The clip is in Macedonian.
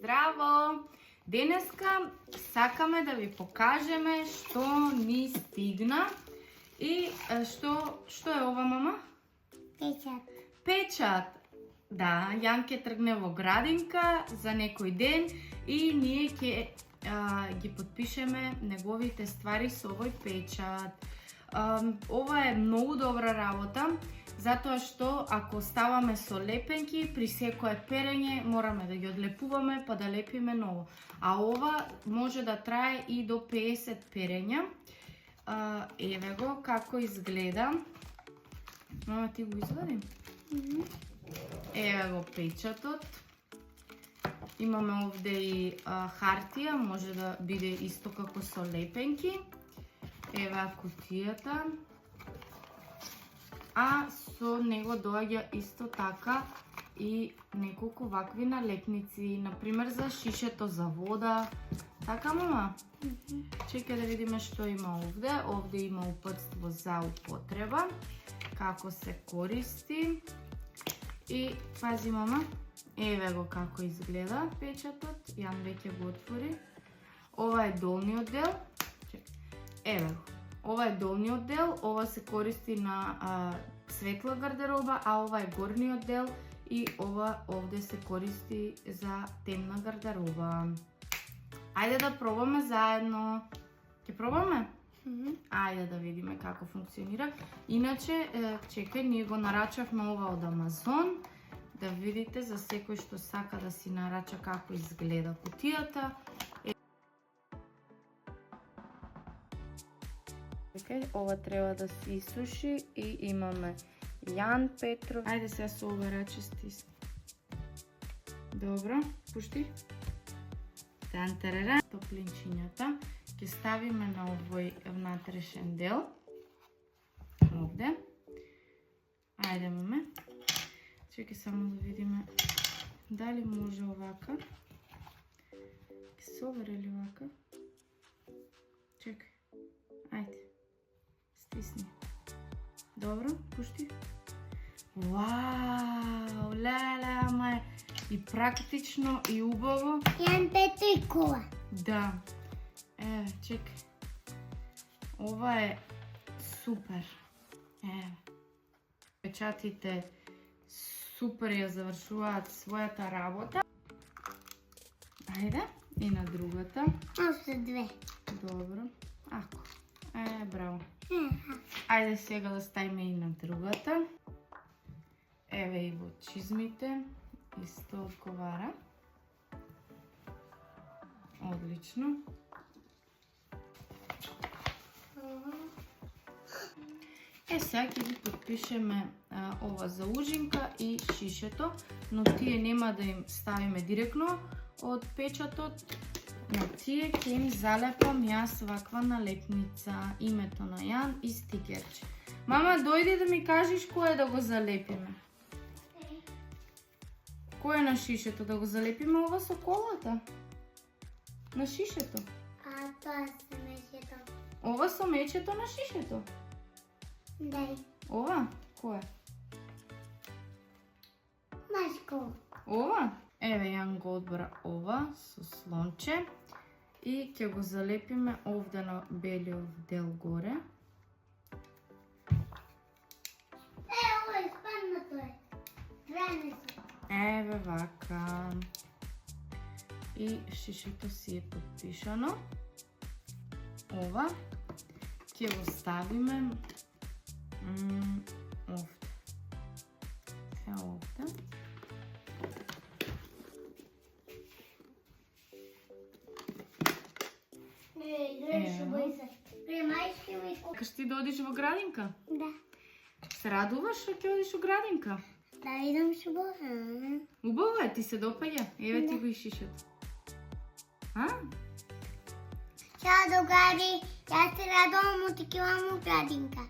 Здраво! Денеска сакаме да ви покажеме што ни стигна и што е ова, мама? Печат. Печат. Да, Јанке тргне во градинка за некој ден и ние ќе ги подпишеме неговите ствари со овој печат. Ова е многу добра работа, затоа што ако ставаме со лепенки, при секое перење мораме да ги одлепуваме па да лепиме ново. А ова може да трае и до 50 перења. Еве го како изгледа. Мама, ти го извади? Еве го печатот. Имаме овде и хартија, може да биде исто како со лепенки. Ева кутијата. А со него доаѓа исто така и неколку вакви налепници, например за шишето за вода. Така, мама? Чекај да видиме што има овде. Овде има упатство за употреба, како се користи. И пази, мама, еве го како изгледа печатот. Јан веќе го отвори. Ова е долниот дел. Еве го. Ова е долниот дел, ова се користи на светла гардероба, а ова е горниот дел и ова овде се користи за темна гардероба. Ајде да пробаме заедно. Ќе пробаме? Ајде да видиме како функционира. Иначе, чекај, ние го нарачавме ова од Амазон. Да видите за секој што сака да си нарача како изгледа кутијата. Ова треба да се исуши и имаме Јан Петров. Ајде сега со ова раче стисни. Добро, пушти. Тан-тарара. Топлинчињата ќе ставиме на овој внатрешен дел. Овде. Ајде, маме. Чекај само да видиме дали може овака. Ќе се овери ли овака? Чекај. Ајде. Стисни. Добро, пушти. Вау, леле, ама е и практично и убаво. Јан Петро и кола. Да. Еве, чекај. Ова е супер. Еве. Печатите супер ја завршуваат својата работа. Ајде, и на другата. Още две. Добро. Ако. Браво. Ајде сега да ставиме и на другата. Еве и во чизмите. Исто одговара. Одлично. Сега ќе ги подпишеме ова за ужинка и шишето, но тие нема да им ставиме директно од печатот. На тие ќе им залепам јас ваква налепница, името на Јан и стикерче. Мама, дојди да ми кажеш кој е да го залепиме. Кој е на шишето? Да го залепиме ова со колата? На шишето? А тоа се мечето. Ова со мечето на шишето? Дај. Ова? Кој е? Машко. Ова? Еве Јан го одбра ова со слонче и ќе го залепиме овде на белиот дел горе. Ова е спаднато е. Време се. Еве вака. И шишето си е подпишано. Ова ќе го ставиме овде. Сега овде. Каш ти да одиш во градинка? Да. Се радуваш што ќе одиш во градинка? Да видам што бога. Убаво е, ти се допаѓа. Еве ти го и шишето. Чао, другари. Јас се радувам од такива му градинка.